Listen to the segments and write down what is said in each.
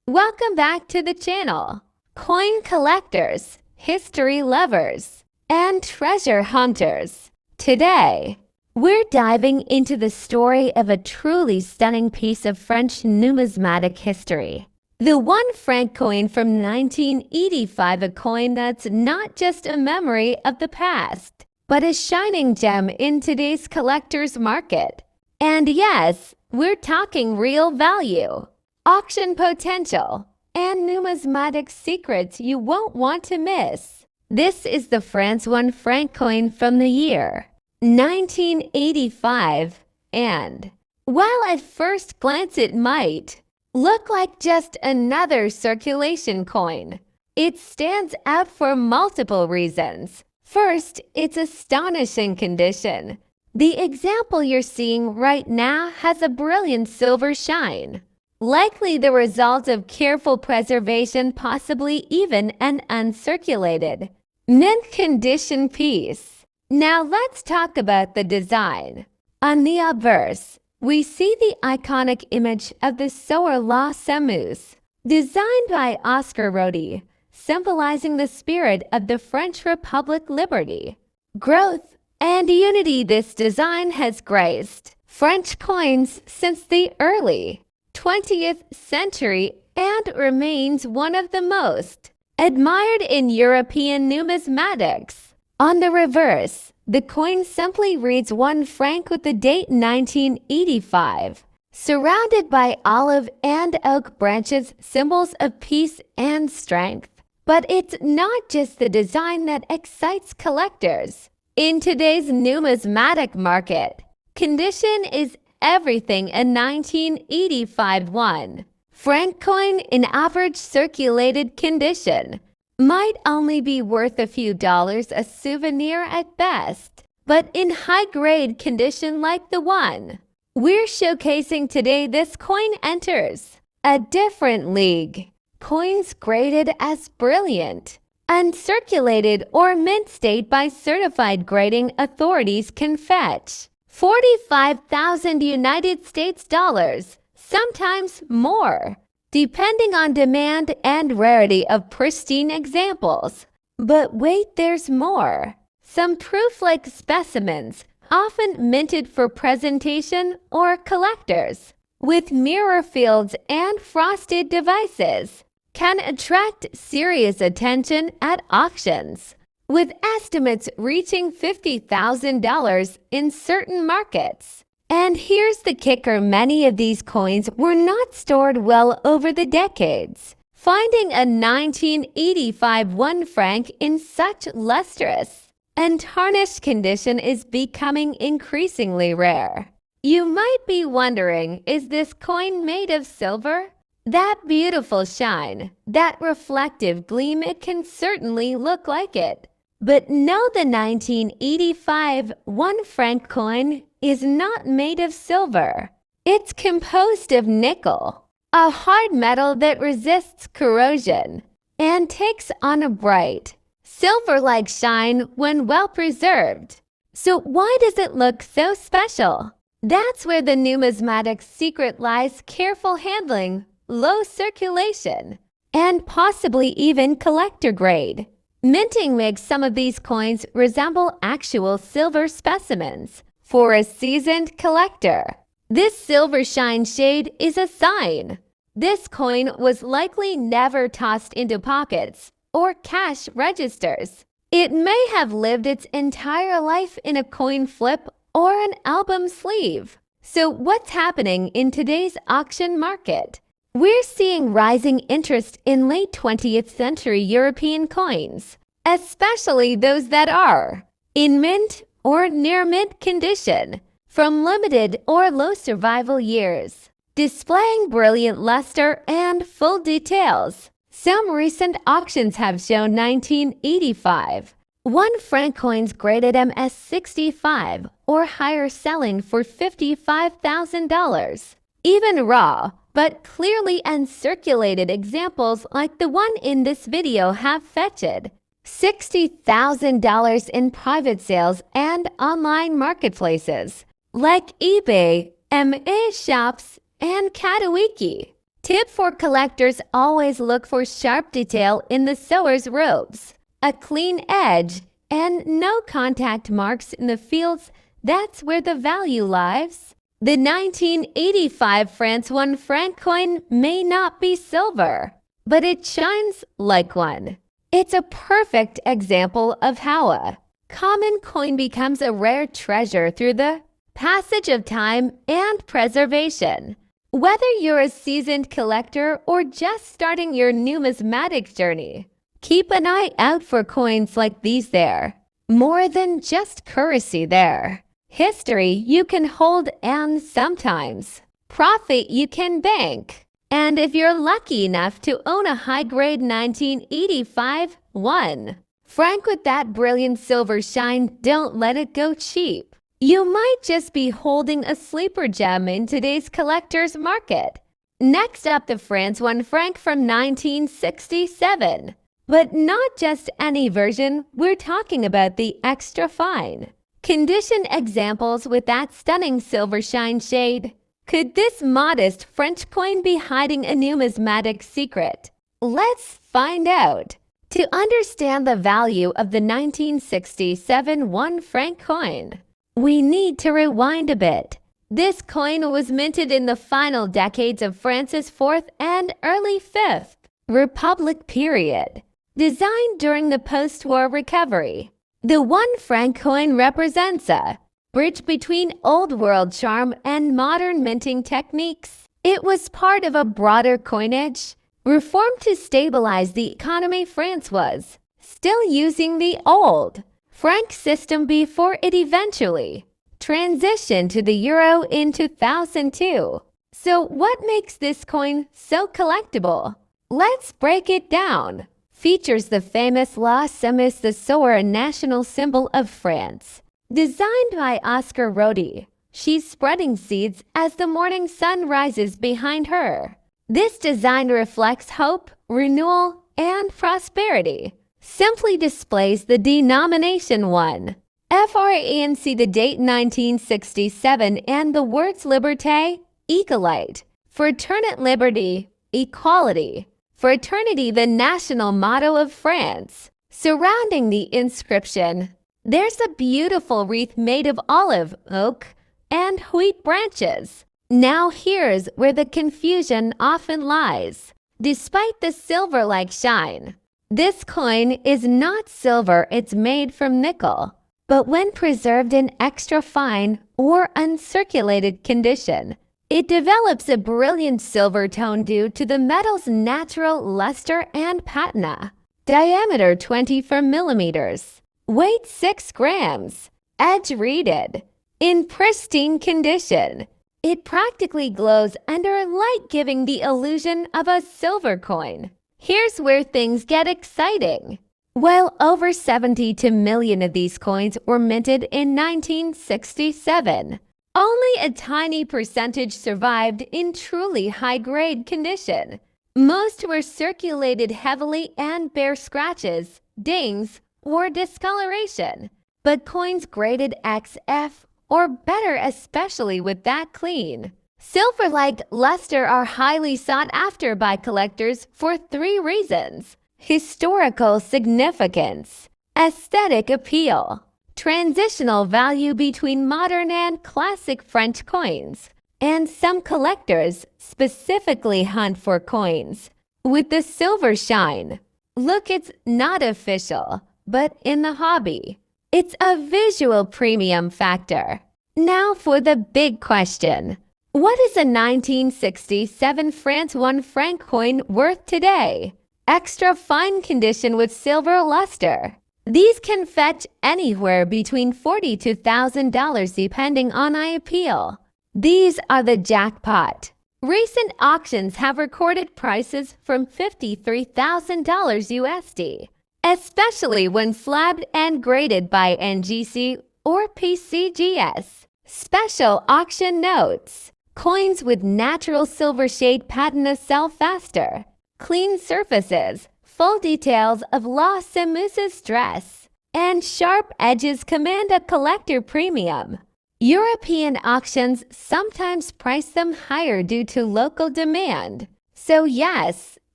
Welcome back to the channel. Coin collectors, history lovers, and treasure hunters. Today, we're diving into the story of a truly stunning piece of French numismatic history. The 1 franc coin from 1985, a coin that's not just a memory of the past, but a shining gem in today's collector's market. And yes, we're talking real value, auction potential, and numismatic secrets you won't want to miss. This is the France 1 franc coin from the year 1985, and while at first glance it might look like just another circulation coin, it stands out for multiple reasons. First, its astonishing condition. The example you're seeing right now has a brilliant silver shine, likely the result of careful preservation, possibly even an uncirculated, mint condition piece. Now let's talk about the design. On the obverse, we see the iconic image of the Soeur la Semeuse, designed by Oscar Rodi, symbolizing the spirit of the French Republic, liberty, growth, and unity. This design has graced French coins since the early 20th century and remains one of the most admired in European numismatics. On the reverse, the coin simply reads 1 franc with the date 1985, surrounded by olive and oak branches, symbols of peace and strength. But it's not just the design that excites collectors. In today's numismatic market, condition is everything. A 1985 1 franc coin in average circulated condition might only be worth a few dollars, a souvenir at best. But in high-grade condition like the one we're showcasing today, this coin enters a different league. Coins graded as brilliant, uncirculated, or mint state by certified grading authorities can fetch $45,000 United States dollars, sometimes more, depending on demand and rarity of pristine examples. But wait, there's more. Some proof-like specimens, often minted for presentation or collectors, with mirror fields and frosted devices, can attract serious attention at auctions, with estimates reaching $50,000 in certain markets. And here's the kicker: many of these coins were not stored well over the decades. Finding a 1985 1 franc in such lustrous and tarnished condition is becoming increasingly rare. You might be wondering, is this coin made of silver? That beautiful shine, that reflective gleam, it can certainly look like it. But no, the 1985 1 franc coin is not made of silver. It's composed of nickel, a hard metal that resists corrosion and takes on a bright, silver-like shine when well preserved. So why does it look so special? That's where the numismatic secret lies: careful handling, low circulation, and possibly even collector grade. Minting makes some of these coins resemble actual silver specimens. For a seasoned collector, this silver shine shade is a sign this coin was likely never tossed into pockets or cash registers. It may have lived its entire life in a coin flip or an album sleeve. So what's happening in today's auction market? We're seeing rising interest in late 20th century European coins, especially those that are in mint or near mint condition, from limited or low survival years, displaying brilliant luster and full details. Some recent auctions have shown 1985 1 franc coins graded MS65 or higher, selling for $55,000. Even raw but clearly uncirculated examples like the one in this video have fetched $60,000 in private sales and online marketplaces like eBay, MA Shops, and Katawiki. Tip for collectors: always look for sharp detail in the sewer's robes, a clean edge, and no contact marks in the fields. That's where the value lies. The 1985 France 1 franc coin may not be silver, but it shines like one. It's a perfect example of how a common coin becomes a rare treasure through the passage of time and preservation. Whether you're a seasoned collector or just starting your numismatic journey, keep an eye out for coins like these. They're more than just currency, they're history you can hold and sometimes profit you can bank. And if you're lucky enough to own a high-grade 1985 1 franc with that brilliant silver shine, don't let it go cheap. You might just be holding a sleeper gem in today's collector's market. Next up, the France 1 franc from 1967. But not just any version, we're talking about the extra fine condition examples with that stunning silver shine shade. Could this modest French coin be hiding a numismatic secret? Let's find out. To understand the value of the 1967 1 franc coin, we need to rewind a bit. This coin was minted in the final decades of France's 4th and early 5th Republic period, designed during the post-war recovery. The 1 franc coin represents a bridge between old world charm and modern minting techniques. It was part of a broader coinage reform to stabilize the economy. France was still using the old franc system before it eventually transitioned to the euro in 2002. So what makes this coin so collectible? Let's break it down. Features the famous La Semis, the sower, a national symbol of France. Designed by Oscar Rodi, she's spreading seeds as the morning sun rises behind her. This design reflects hope, renewal, and prosperity. Simply displays the denomination 1 franc, the date 1967, and the words liberté, égalité, fraternité, liberty, equality, fraternity, the national motto of France. Surrounding the inscription, there's a beautiful wreath made of olive, oak, and wheat branches. Now here's where the confusion often lies. Despite the silver-like shine, this coin is not silver, it's made from nickel. But when preserved in extra fine or uncirculated condition, it develops a brilliant silver tone due to the metal's natural luster and patina. Diameter 24 millimeters. Weight 6 grams. Edge reeded. In pristine condition, it practically glows under light, giving the illusion of a silver coin. Here's where things get exciting. Well, over 72 million of these coins were minted in 1967. Only a tiny percentage survived in truly high-grade condition. Most were circulated heavily and bear scratches, dings, or discoloration. But coins graded XF or better, especially with that clean silver-like luster, are highly sought after by collectors for 3 reasons: historical significance, aesthetic appeal, transitional value between modern and classic French coins. And some collectors specifically hunt for coins with the silver shine. Look, it's not official, but in the hobby, it's a visual premium factor. Now for the big question. What is a 1967 France 1 franc coin worth today? Extra fine condition with silver luster. These can fetch anywhere between $40,000 to $1,000 depending on appeal. These are the jackpot. Recent auctions have recorded prices from $53,000 USD, especially when slabbed and graded by NGC or PCGS. Special auction notes. Coins with natural silver shade patina sell faster. Clean surfaces, full details of La Semuse's dress, and sharp edges command a collector premium. European auctions sometimes price them higher due to local demand. So yes,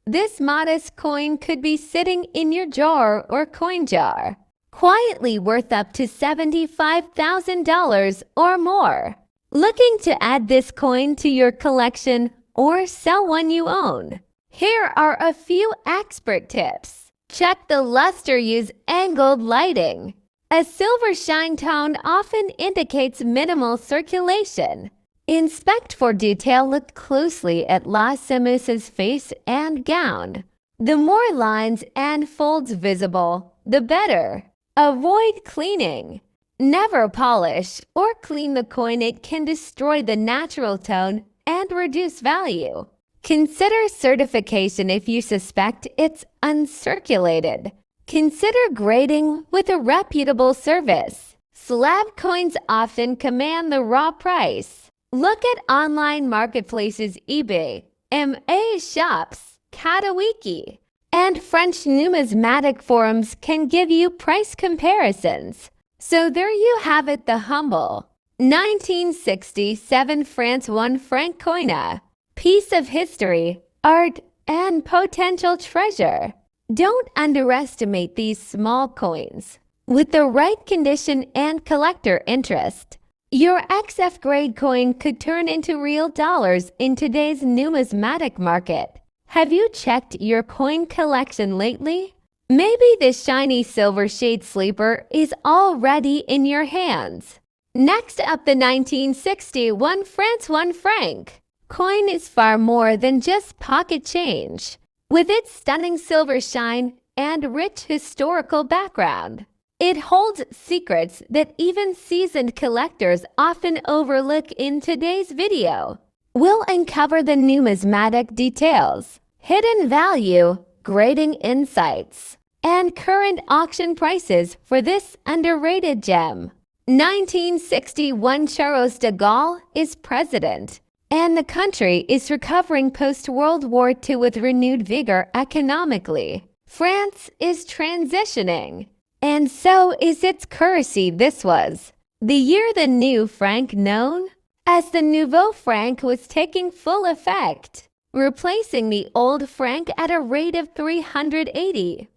this modest coin could be sitting in your jar or coin jar, quietly worth up to $75,000 or more. Looking to add this coin to your collection or sell one you own? Here are a few expert tips. Check the luster. Use angled lighting. A silver shine tone often indicates minimal circulation. Inspect for detail. Look closely at La Samusa's face and gown. The more lines and folds visible, the better. Avoid cleaning. Never polish or clean the coin. It can destroy the natural tone and reduce value. Consider certification if you suspect it's uncirculated. Consider grading with a reputable service. Slab coins often command the raw price. Look at online marketplaces eBay, MA shops, Katawiki, and French numismatic forums can give you price comparisons. So there you have it, the humble 1967 France 1 franc coin. Piece of history, art, and potential treasure. Don't underestimate these small coins. With the right condition and collector interest, your XF grade coin could turn into real dollars in today's numismatic market. Have you checked your coin collection lately? Maybe this shiny silver shade sleeper is already in your hands. Next up, the 1961 France 1 franc coin is far more than just pocket change. With its stunning silver shine and rich historical background, it holds secrets that even seasoned collectors often overlook. In today's video, we'll uncover the numismatic details, hidden value, grading insights, and current auction prices for this underrated gem. 1961 Charles de Gaulle is president, and the country is recovering post-World War II with renewed vigor economically. France is transitioning, and so is its currency. This was the year the new franc, known as the nouveau franc, was taking full effect, replacing the old franc at a rate of $380.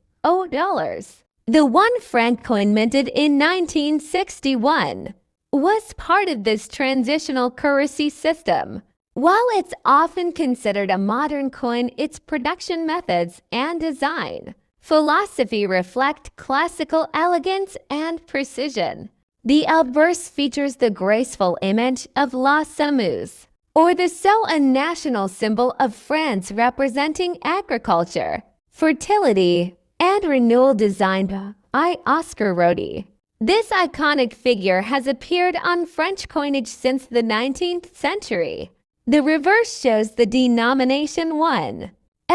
The 1 franc coin, minted in 1961, was part of this transitional currency system. While it's often considered a modern coin, its production methods and design philosophy reflect classical elegance and precision. The obverse features the graceful image of La Samuse, or the so a national symbol of France representing agriculture, fertility, and renewal, designed by Oscar Rodi. This iconic figure has appeared on French coinage since the 19th century. The reverse shows the denomination 1,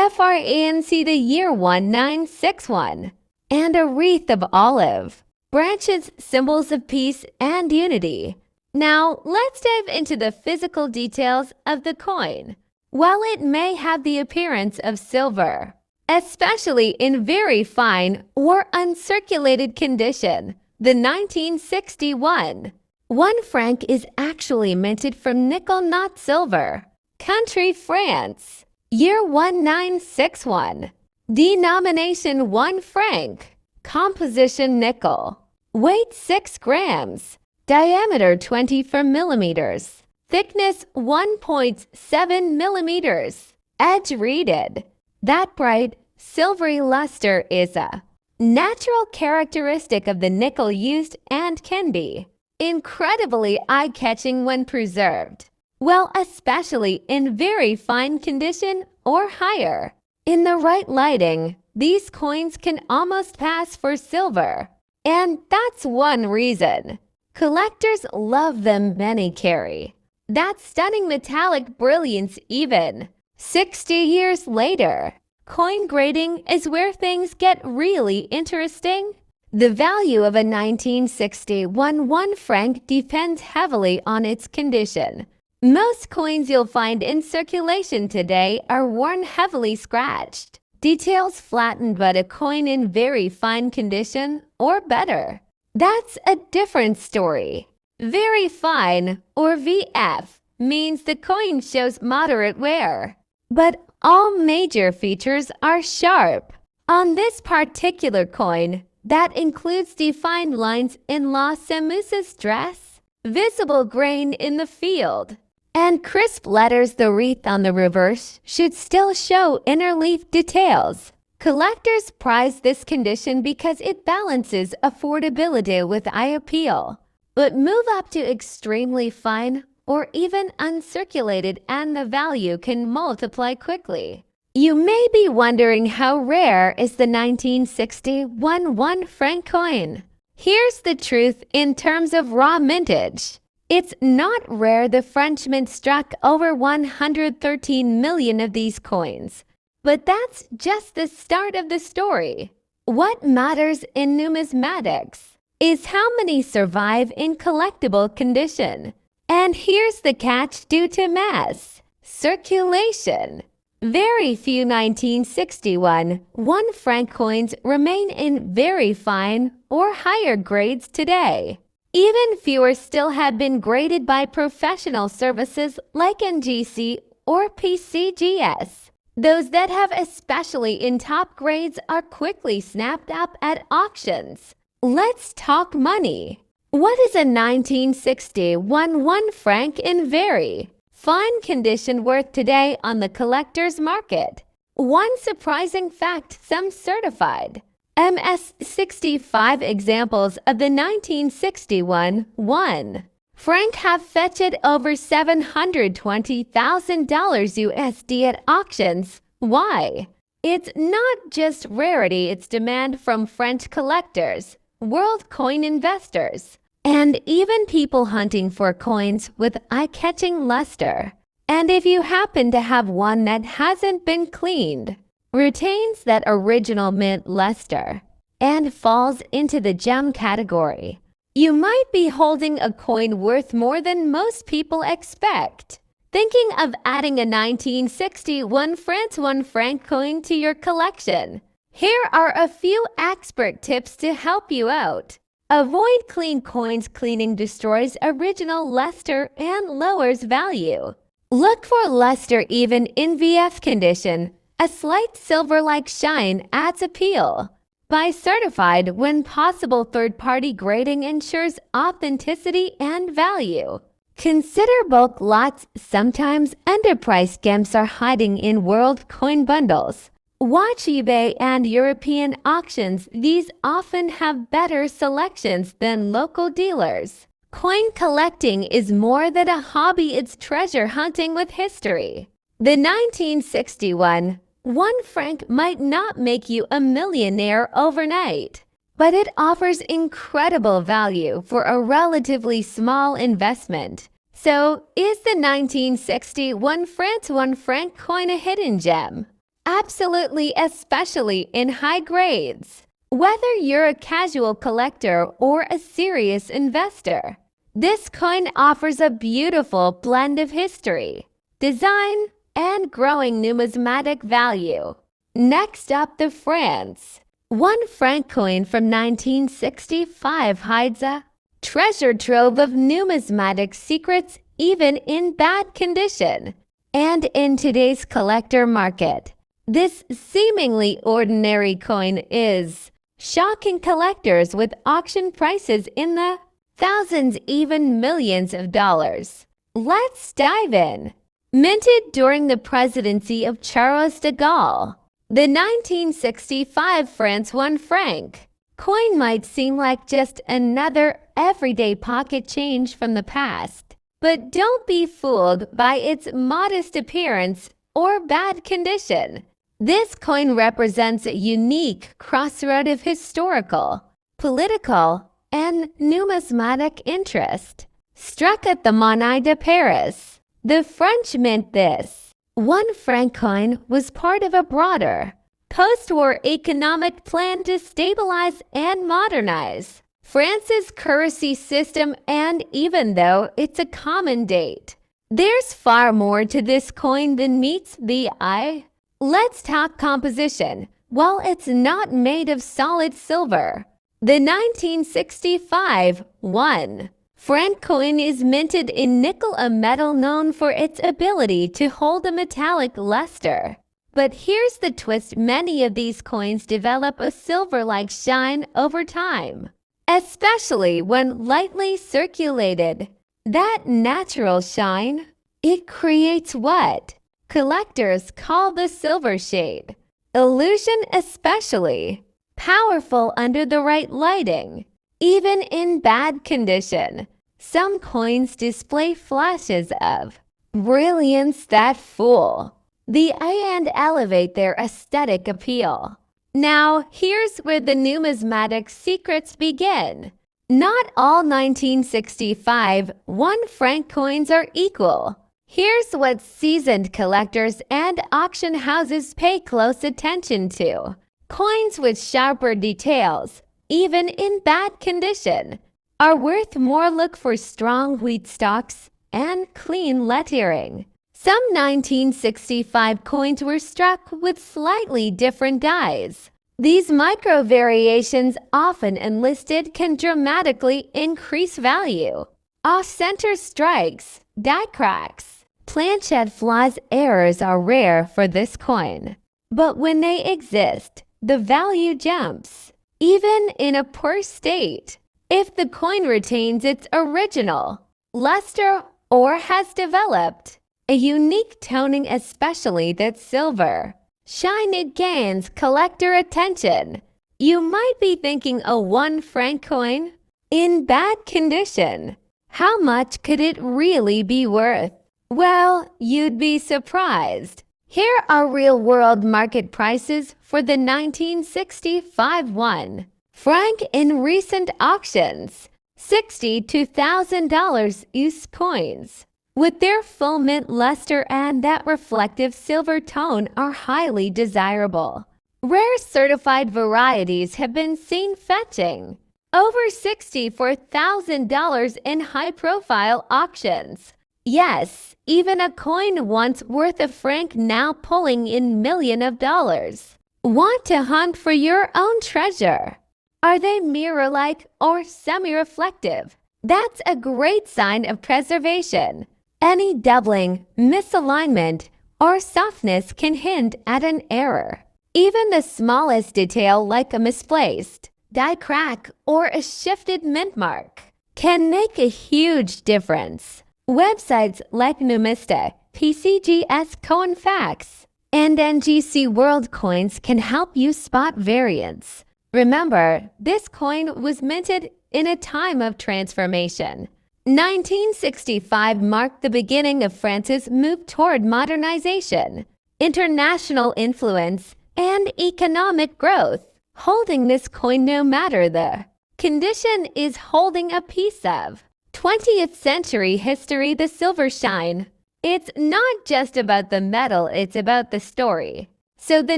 franc, the year 1961, and a wreath of olive branches, symbols of peace and unity. Now, let's dive into the physical details of the coin. While it may have the appearance of silver, especially in very fine or uncirculated condition, the 1961 1 franc is actually minted from nickel, not silver. Country France, year 1961. Denomination 1 franc. Composition nickel. Weight 6 grams. Diameter 24 millimeters. Thickness 1.7 millimeters. Edge reeded. That bright, silvery luster is a natural characteristic of the nickel used and can be incredibly eye-catching when preserved, well, especially in very fine condition or higher. In the right lighting, these coins can almost pass for silver, and that's one reason collectors love them. Many carry that stunning metallic brilliance even 60 years later. Coin grading is where things get really interesting. The value of a 1961 1 franc depends heavily on its condition. Most coins you'll find in circulation today are worn, heavily scratched, details flattened, but a coin in very fine condition or better, that's a different story. Very fine, or VF, means the coin shows moderate wear, but All major features are sharp. On this particular coin, that includes defined lines in La Samousa's dress, visible grain in the field, and crisp letters. The wreath on the reverse should still show inner leaf details. Collectors prize this condition because it balances affordability with eye appeal. But move up to extremely fine or even uncirculated and the value can multiply quickly. You may be wondering how rare is the 1961 1 franc coin. Here's the truth in terms of raw mintage. It's not rare. The French mint struck over 113 million of these coins. But that's just the start of the story. What matters in numismatics is how many survive in collectible condition. And here's the catch: due to mass circulation, very few 1961 1 franc coins remain in very fine or higher grades today. Even fewer still have been graded by professional services like NGC or PCGS. Those that have, especially in top grades, are quickly snapped up at auctions. Let's talk money. What is a 1961 1 franc in very fine condition worth today on the collector's market? One surprising fact: some certified MS-65 examples of the 1961 1 franc have fetched over $720,000 USD at auctions. Why? It's not just rarity, it's demand from French collectors, world coin investors, and even people hunting for coins with eye-catching luster. And if you happen to have one that hasn't been cleaned, retains that original mint luster, and falls into the gem category, you might be holding a coin worth more than most people expect. Thinking of adding a 1961 France 1 franc coin to your collection? Here are a few expert tips to help you out. Avoid clean coins. Cleaning destroys original luster and lowers value. Look for luster even in VF condition. A slight silver-like shine adds appeal. Buy certified when possible. Third-party grading ensures authenticity and value. Consider bulk lots. Sometimes underpriced gems are hiding in world coin bundles. Watch eBay and European auctions. These often have better selections than local dealers. Coin collecting is more than a hobby, it's treasure hunting with history. The 1961 1 franc might not make you a millionaire overnight, but it offers incredible value for a relatively small investment. So, is the 1961 France 1 franc coin a hidden gem? Absolutely, especially in high grades. Whether you're a casual collector or a serious investor, this coin offers a beautiful blend of history, design, and growing numismatic value. Next up, the France 1 franc coin from 1965 hides a treasure trove of numismatic secrets even in bad condition. And in today's collector market, this seemingly ordinary coin is shocking collectors with auction prices in the thousands, even millions of dollars. Let's dive in. Minted during the presidency of Charles de Gaulle, the 1965 France 1 franc coin might seem like just another everyday pocket change from the past. But don't be fooled by its modest appearance or bad condition. This coin represents a unique crossroad of historical, political, and numismatic interest. Struck at the Monnaie de Paris, the French mint, this 1 franc coin was part of a broader, post-war economic plan to stabilize and modernize France's currency system. And even though it's a common date, there's far more to this coin than meets the eye. Let's talk composition. While it's not made of solid silver, the 1965 1 franc coin is minted in nickel, a metal known for its ability to hold a metallic luster. But here's the twist: many of these coins develop a silver-like shine over time, especially when lightly circulated. That natural shine, it creates what collectors call the silver shade illusion, especially powerful under the right lighting. Even in bad condition, some coins display flashes of brilliance that fool the eye and elevate their aesthetic appeal. Now, here's where the numismatic secrets begin. Not all 1965 1 franc coins are equal. Here's what seasoned collectors and auction houses pay close attention to. Coins with sharper details, even in bad condition, are worth more. Look for strong wheat stalks and clean lettering. Some 1965 coins were struck with slightly different dyes. These micro variations, often enlisted, can dramatically increase value. Off-center strikes, die cracks, planchet flaws, errors are rare for this coin. But when they exist, the value jumps, even in a poor state. If the coin retains its original luster or has developed a unique toning, especially that silver shine, it gains collector attention. You might be thinking, a 1 franc coin in bad condition, how much could it really be worth? Well, you'd be surprised. Here are real-world market prices for the 1965 1 franc in recent auctions. $60 to $1,000 used coins, with their full mint luster and that reflective silver tone, are highly desirable. Rare certified varieties have been seen fetching over $64,000 in high-profile auctions. Yes, even a coin once worth $1 now pulling in millions of dollars. Want to hunt for your own treasure? Are they mirror-like or semi-reflective? That's a great sign of preservation. Any doubling, misalignment, or softness can hint at an error. Even the smallest detail, like a misplaced die crack or a shifted mint mark, can make a huge difference. Websites like Numista, PCGS Coin Facts, and NGC World Coins can help you spot variants. Remember, this coin was minted in a time of transformation. 1965 marked the beginning of France's move toward modernization, international influence, and economic growth. Holding this coin, no matter the condition, is holding a piece of 20th century history. The silver shine. It's not just about the metal, it's about the story. So the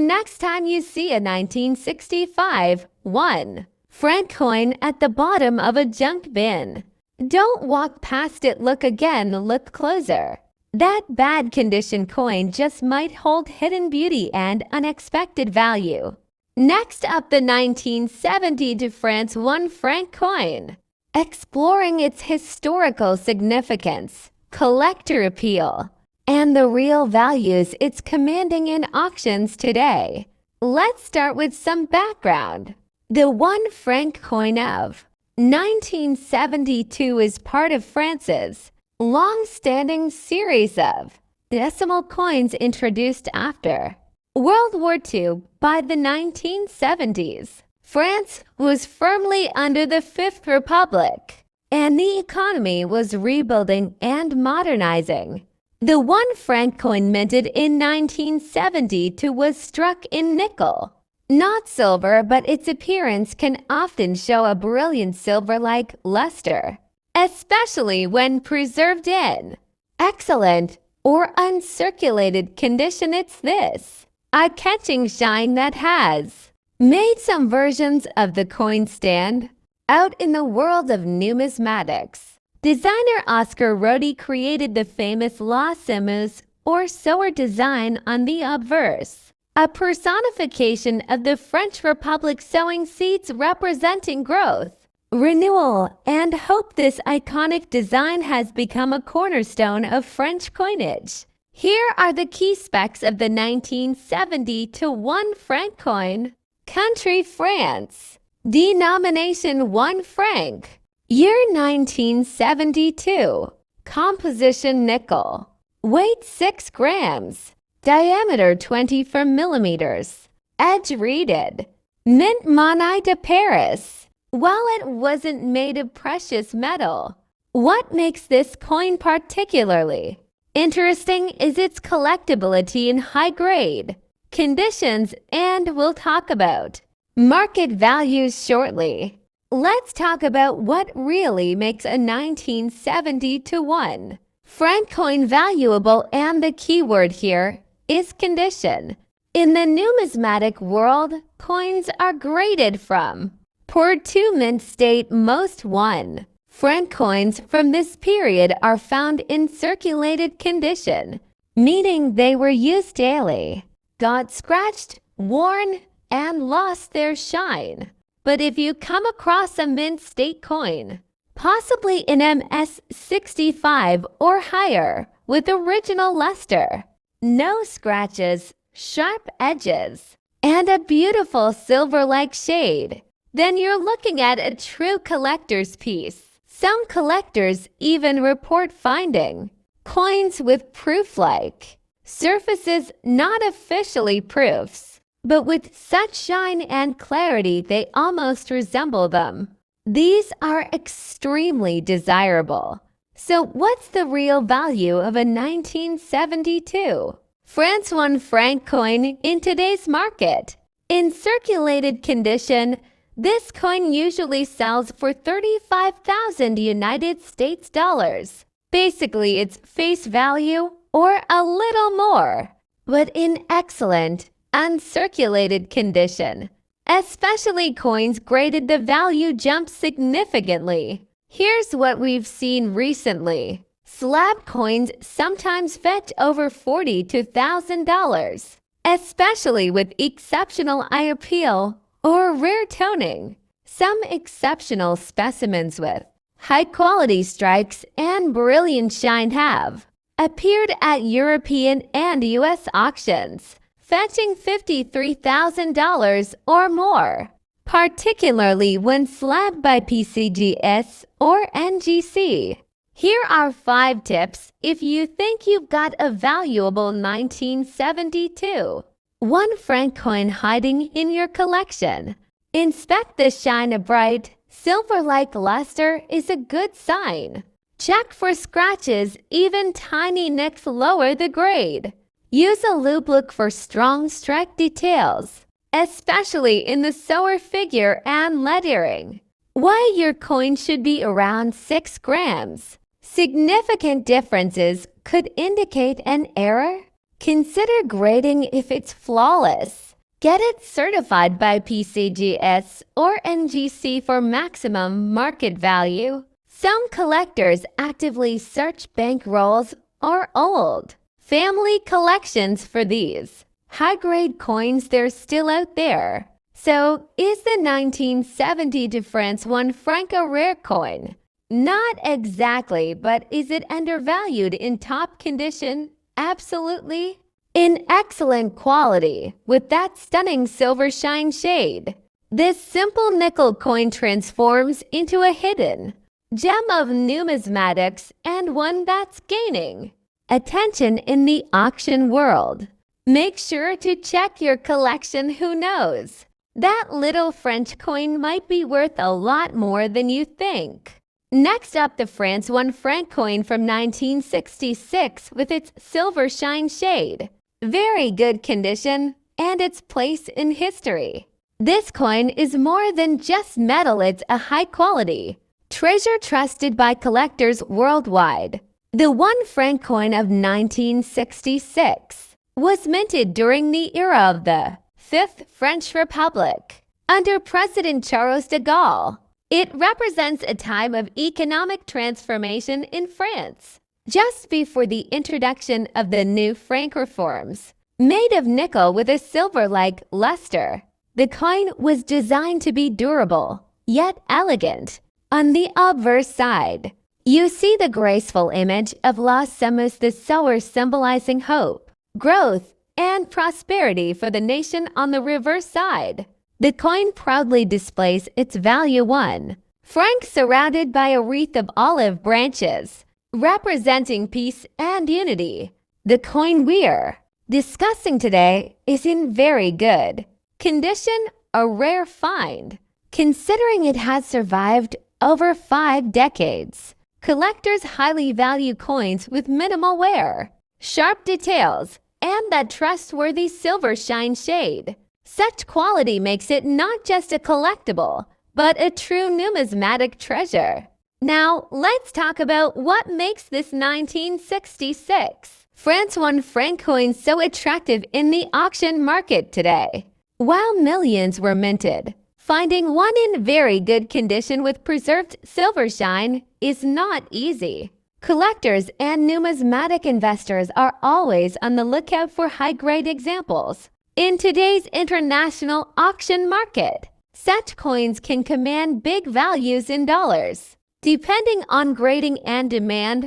next time you see a 1965 1 franc coin at the bottom of a junk bin, don't walk past it. Look again, look closer. That bad condition coin just might hold hidden beauty and unexpected value. Next up, the 1970 France 1 franc coin. Exploring its historical significance, collector appeal, and the real values it's commanding in auctions today. Let's start with some background. The 1 franc coin of 1972 is part of France's long-standing series of decimal coins introduced after World War II. By the 1970s, France was firmly under the Fifth Republic, and the economy was rebuilding and modernizing. The 1 franc coin minted in 1972 was struck in nickel, not silver, but its appearance can often show a brilliant silver-like luster, especially when preserved in excellent or uncirculated condition. It's this eye-catching shine that has made some versions of the coin stand out in the world of numismatics. Designer Oscar Rodi created the famous La Semeuse or sower design on the obverse, a personification of the French Republic sowing seeds representing growth, renewal, and hope. This iconic design has become a cornerstone of French coinage. Here are the key specs of the 1970 to 1 franc coin. Country France. Denomination 1 franc. Year 1972. Composition nickel. Weight 6 grams. Diameter 24 millimeters. Edge reeded. Mint Monnaie de Paris. While it wasn't made of precious metal, what makes this coin particularly interesting is its collectability in high grade conditions, and we'll talk about market values shortly. Let's talk about what really makes a 1970 to 1 franc coin valuable, and the keyword here is condition. In the numismatic world, coins are graded from poor to mint state. Most 1 franc coins from this period are found in circulated condition, meaning they were used daily, got scratched, worn, and lost their shine. But if you come across a mint state coin, possibly in MS 65 or higher, with original luster, no scratches, sharp edges, and a beautiful silver-like shade, then you're looking at a true collector's piece. Some collectors even report finding coins with proof-like surfaces, not officially proofs, but with such shine and clarity they almost resemble them. These are extremely desirable. So what's the real value of a 1972 France 1 franc coin in today's market? In circulated condition, this coin usually sells for 35,000 United States dollars. Basically, it's face value or a little more. But in excellent, uncirculated condition, especially coins graded, the value jumps significantly. Here's what we've seen recently. Slab coins sometimes fetch over $40,000 to $1,000, especially with exceptional eye appeal or rare toning. Some exceptional specimens with high-quality strikes and brilliant shine have appeared at European and U.S. auctions, fetching $53,000 or more, particularly when slabbed by PCGS or NGC. Here are 5 tips if you think you've got a valuable 1972 1 franc coin hiding in your collection. Inspect the shine. A bright, silver-like luster is a good sign. Check for scratches, even tiny nicks lower the grade. Use a loupe. Look for strong strike details, especially in the sewer figure and lettering. Why your coin should be around 6 grams. Significant differences could indicate an error. Consider grading if it's flawless. Get it certified by PCGS or NGC for maximum market value. Some collectors actively search bank rolls or old family collections for these high-grade coins. They're still out there. So, is the 1970 to France 1 franc a rare coin? Not exactly, but is it undervalued? In top condition? Absolutely. In excellent quality, with that stunning silver shine shade, this simple nickel coin transforms into a hidden gem of numismatics, and one that's gaining attention in the auction world. Make sure to check your collection. Who knows? That little French coin might be worth a lot more than you think. Next up, the France 1 franc coin from 1966 with its silver shine shade. Very good condition and its place in history. This coin is more than just metal. It's a high-quality treasure trusted by collectors worldwide. The 1 franc coin of 1966 was minted during the era of the Fifth French Republic under President Charles de Gaulle. It represents a time of economic transformation in France, just before the introduction of the new franc reforms. Made of nickel with a silver-like luster, the coin was designed to be durable, yet elegant. On the obverse side, You see the graceful image of Las Semus the sower symbolizing hope, growth, and prosperity for the nation on the reverse side. The coin proudly displays its value 1 franc surrounded by a wreath of olive branches, representing peace and unity. The coin we're discussing today is in very good condition, a rare find, considering it has survived over 5 decades. Collectors highly value coins with minimal wear, sharp details, and that trustworthy silver shine shade. Such quality makes it not just a collectible, but a true numismatic treasure. Now, let's talk about what makes this 1966 France 1 franc coin so attractive in the auction market today. While millions were minted, finding one in very good condition with preserved silver shine is not easy. Collectors and numismatic investors are always on the lookout for high-grade examples. In today's international auction market, such coins can command big values in dollars. Depending on grading and demand,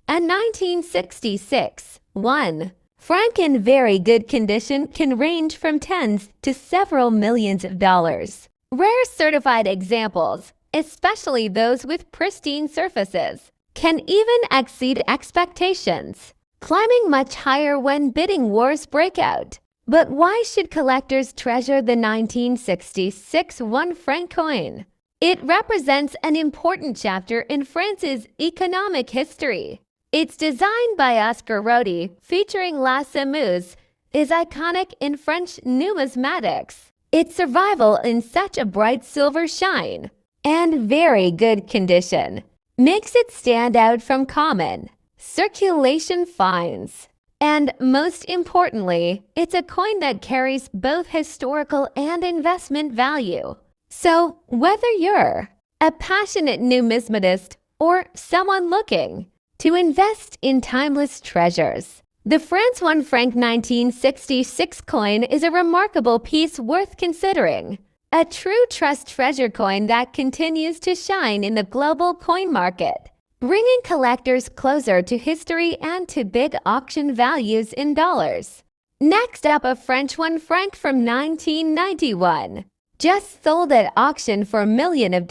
a 1966 1 franc in very good condition can range from tens to several millions of dollars. Rare certified examples, especially those with pristine surfaces, can even exceed expectations, climbing much higher when bidding wars break out. But why should collectors treasure the 1966 1 franc coin? It represents an important chapter in France's economic history. It's designed by Oscar Rodi, featuring La Semouse, is iconic in French numismatics. Its survival in such a bright silver shine and very good condition makes it stand out from common circulation finds. And most importantly, it's a coin that carries both historical and investment value. So, whether you're a passionate numismatist or someone looking to invest in timeless treasures, the France 1 franc 1966 coin is a remarkable piece worth considering. A true trust treasure coin that continues to shine in the global coin market, bringing collectors closer to history and to big auction values in dollars. Next up, a French 1 franc from 1991. Just sold at auction for $1 million,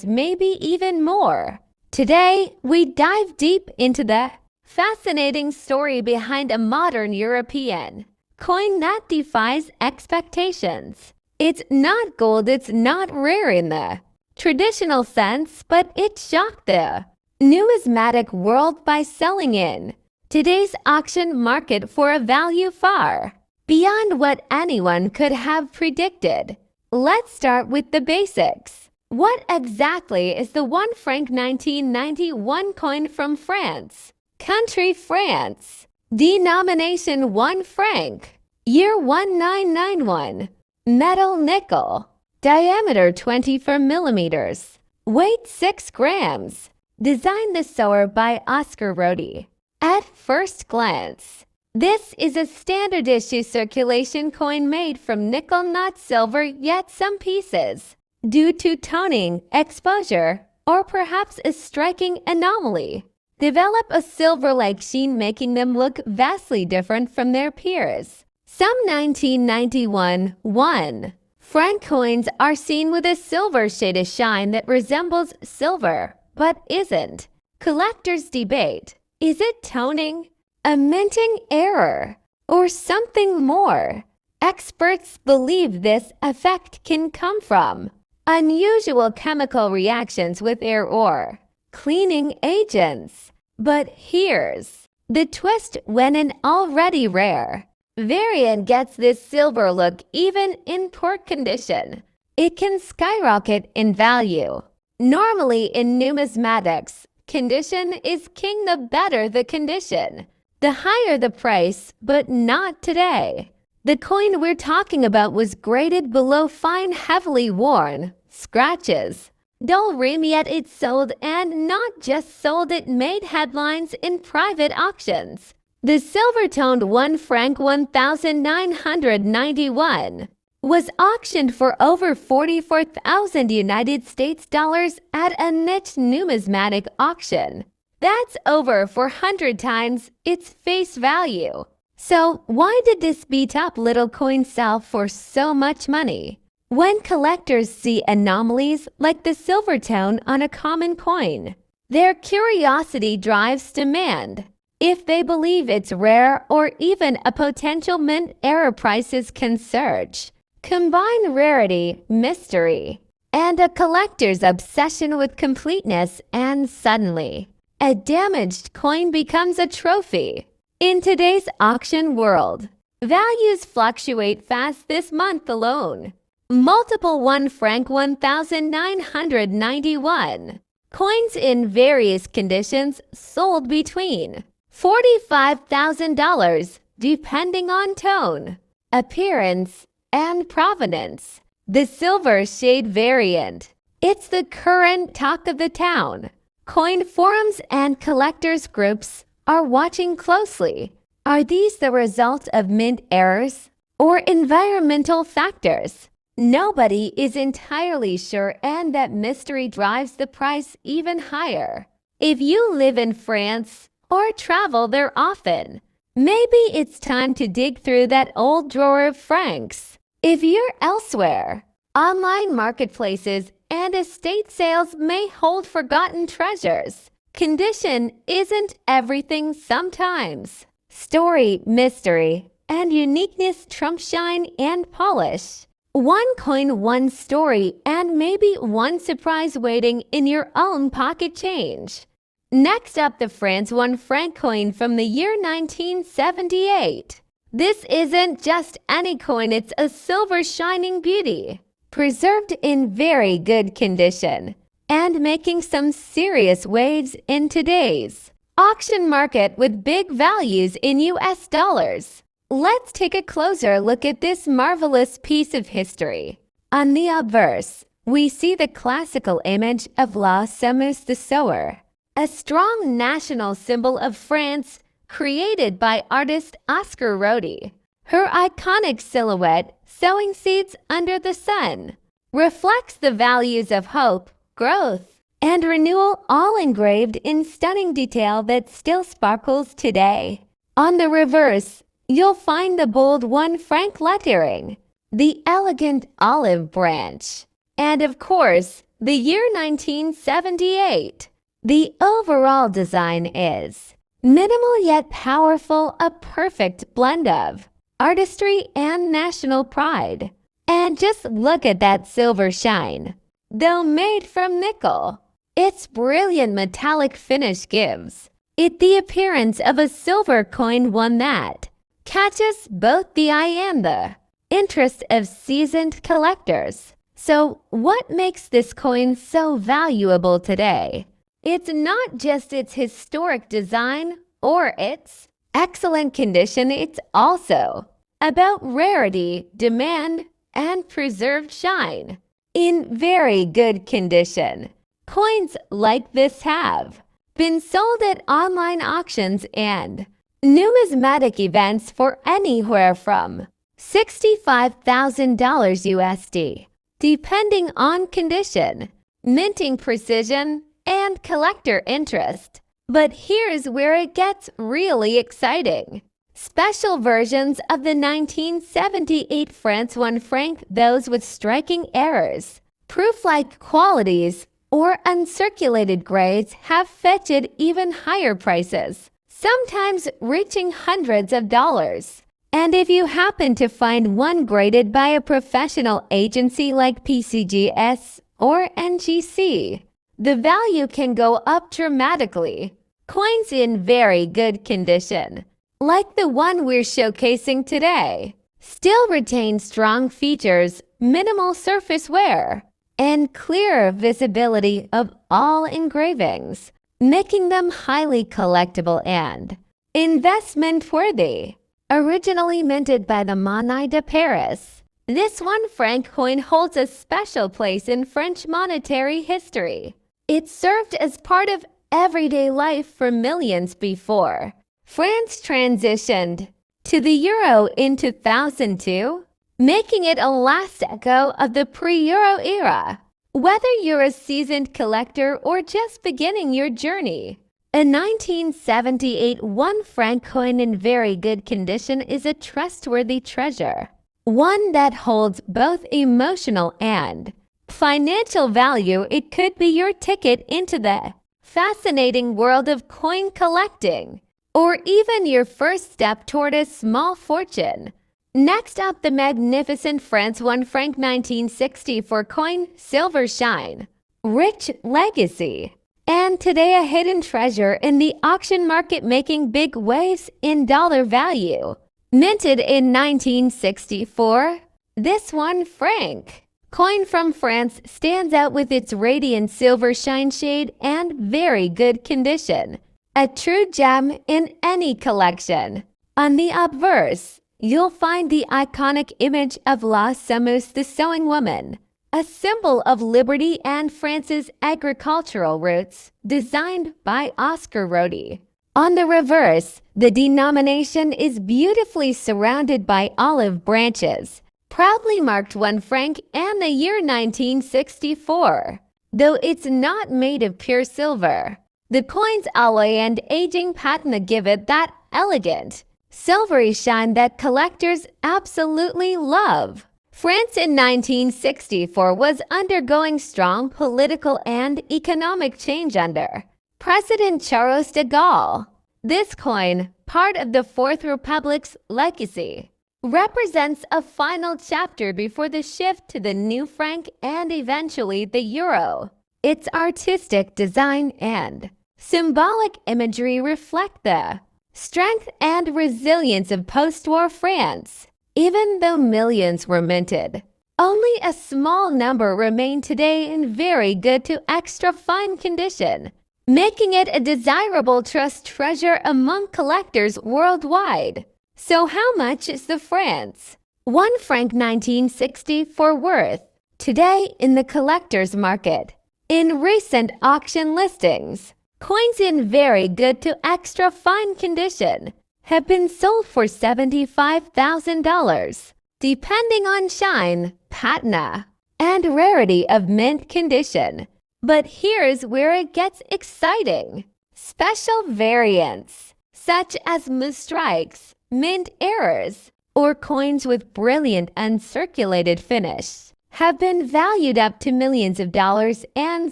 maybe even more. Today, we dive deep into the fascinating story behind a modern European coin that defies expectations. It's not gold, it's not rare in the traditional sense, but it shocked the numismatic world by selling in today's auction market for a value far beyond what anyone could have predicted. Let's start with the basics. What exactly is the 1 franc 1991 coin from France? Country France. Denomination 1 franc. Year 1991. Metal nickel. Diameter 24 millimeters. Weight 6 grams. Designed the sewer by Oscar Rodi. At first glance, this is a standard issue circulation coin made from nickel, not silver, yet some pieces, due to toning, exposure, or perhaps a striking anomaly, develop a silver-like sheen, making them look vastly different from their peers. Some 1991 1 franc coins are seen with a silver shade of shine that resembles silver, but isn't. Collectors debate, is it toning, a minting error, or something more? Experts believe this effect can come from unusual chemical reactions with air or cleaning agents. But here's the twist: when an already rare variant gets this silver look even in poor condition, it can skyrocket in value. Normally in numismatics, condition is king. The better the condition, the higher the price, but not today. The coin we're talking about was graded below fine, heavily worn, scratches, dull rim, yet it sold, and not just sold, it made headlines in private auctions. The silver-toned 1 franc 1991 was auctioned for over 44,000 United States dollars at a niche numismatic auction. That's over 400 times its face value. So why did this beat-up little coin sell for so much money? When collectors see anomalies like the silver tone on a common coin, their curiosity drives demand. If they believe it's rare or even a potential mint error, prices can surge. Combine rarity, mystery, and a collector's obsession with completeness, and suddenly, a damaged coin becomes a trophy. In today's auction world, values fluctuate fast. This month alone, multiple 1 franc 1,991 coins in various conditions sold between $45,000, depending on tone, appearance, and provenance. The silver shade variant. It's the current talk of the town. Coin forums and collectors groups are watching closely. Are these the result of mint errors or environmental factors? Nobody is entirely sure, and that mystery drives the price even higher. If you live in France or travel there often, maybe it's time to dig through that old drawer of francs. If you're elsewhere, online marketplaces and estate sales may hold forgotten treasures. Condition isn't everything sometimes. Story, mystery, and uniqueness trump shine and polish. One coin, one story, and maybe one surprise waiting in your own pocket change. Next up, the France 1 franc coin from the year 1978. This isn't just any coin, it's a silver shining beauty, preserved in very good condition, and making some serious waves in today's auction market with big values in US dollars. Let's take a closer look at this marvelous piece of history. On the obverse, we see the classical image of La Semeuse the Sower, a strong national symbol of France created by artist Oscar Rodi. Her iconic silhouette, sowing seeds under the sun, reflects the values of hope, growth, and renewal, all engraved in stunning detail that still sparkles today. On the reverse, you'll find the bold 1 franc lettering, the elegant olive branch, and of course, the year 1978. The overall design is minimal yet powerful, a perfect blend of artistry and national pride. And just look at that silver shine. Though made from nickel, its brilliant metallic finish gives it the appearance of a silver coin, one that catches both the eye and the interest of seasoned collectors. So what makes this coin so valuable today? It's not just its historic design or its excellent condition, it's also about rarity, demand, and preserved shine. In very good condition, coins like this have been sold at online auctions and numismatic events for anywhere from $65,000 USD, depending on condition, minting precision, and collector interest. But here's where it gets really exciting. Special versions of the 1978 France 1 franc, those with striking errors, proof-like qualities, or uncirculated grades, have fetched even higher prices, sometimes reaching hundreds of dollars. And if you happen to find one graded by a professional agency like PCGS or NGC, the value can go up dramatically. Coins in very good condition, like the one we're showcasing today, still retain strong features, minimal surface wear, and clear visibility of all engravings, making them highly collectible and investment-worthy. Originally minted by the Monnaie de Paris, this 1 franc coin holds a special place in French monetary history. It served as part of everyday life for millions before France transitioned to the euro in 2002, making it a last echo of the pre-euro era. Whether you're a seasoned collector or just beginning your journey, A 1978 1 franc coin in very good condition is a trustworthy treasure, one that holds both emotional and financial value. It could be your ticket into the fascinating world of coin collecting, or even your first step toward a small fortune. Next up, the magnificent France 1 franc 1964 coin, silver shine, rich legacy. And today, a hidden treasure in the auction market making big waves in dollar value. Minted in 1964, this 1 franc coin from France stands out with its radiant silver shine shade and very good condition. A true gem in any collection. On the obverse, you'll find the iconic image of La Semeuse, the sewing woman, a symbol of liberty and France's agricultural roots, designed by Oscar Rodi. On the reverse, the denomination is beautifully surrounded by olive branches, proudly marked 1 franc and the year 1964. Though it's not made of pure silver, the coin's alloy and aging patina give it that elegant, silvery shine that collectors absolutely love. France in 1964 was undergoing strong political and economic change under President Charles de Gaulle. This coin, part of the Fourth Republic's legacy, represents a final chapter before the shift to the new franc and eventually the euro. Its artistic design and symbolic imagery reflect the strength and resilience of post-war France. Even though millions were minted, only a small number remain today in very good to extra fine condition, making it a desirable trust treasure among collectors worldwide. So how much is the France 1 franc 1964 worth today in the collector's market? In recent auction listings, coins in very good to extra fine condition have been sold for $75,000, depending on shine, patina, and rarity of mint condition. But here's where it gets exciting. Special variants, such as strikes, mint errors, or coins with brilliant uncirculated finish, have been valued up to millions of dollars and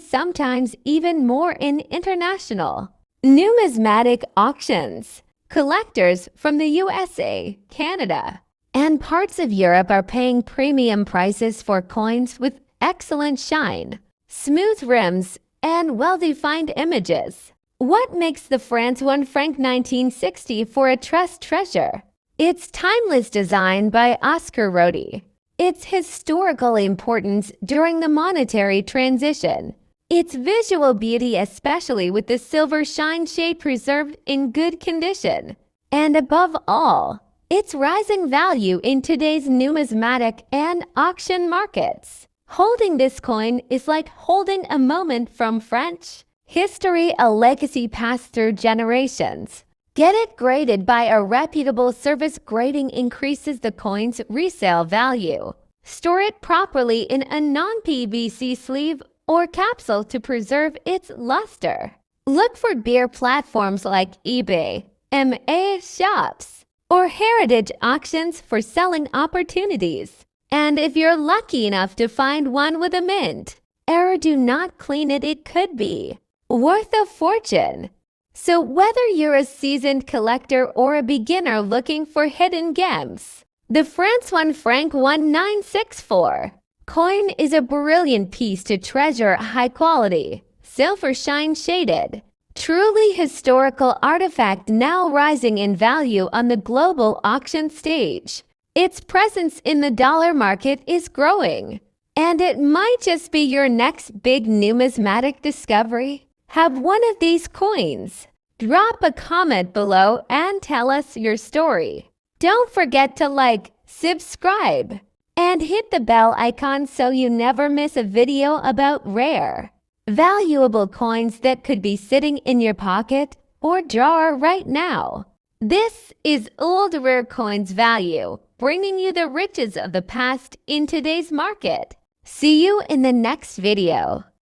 sometimes even more in international numismatic auctions. Collectors from the USA, Canada, and parts of Europe are paying premium prices for coins with excellent shine, smooth rims, and well-defined images. What makes the France 1 franc 1964 a trust treasure? Its timeless design by Oscar Rodi, its historical importance during the monetary transition, its visual beauty, especially with the silver shine shade preserved in good condition, and above all, its rising value in today's numismatic and auction markets. Holding this coin is like holding a moment from French history, a legacy passed through generations. Get it graded by a reputable service. Grading increases the coin's resale value. Store it properly in a non-PVC sleeve or capsule to preserve its luster. Look for beer platforms like eBay, MA shops, or heritage auctions for selling opportunities. And if you're lucky enough to find one with a mint error, do not clean it. It could be worth a fortune. So whether you're a seasoned collector or a beginner looking for hidden gems, the France 1 franc 1964 coin is a brilliant piece to treasure. High quality, silver shine shaded, truly historical artifact now rising in value on the global auction stage. Its presence in the dollar market is growing, and it might just be your next big numismatic discovery. Have one of these coins. Drop a comment below and tell us your story. Don't forget to like, subscribe, and hit the bell icon so you never miss a video about rare, valuable coins that could be sitting in your pocket or drawer right now. This is Old Rare Coins Value, bringing you the riches of the past in today's market. See you in the next video.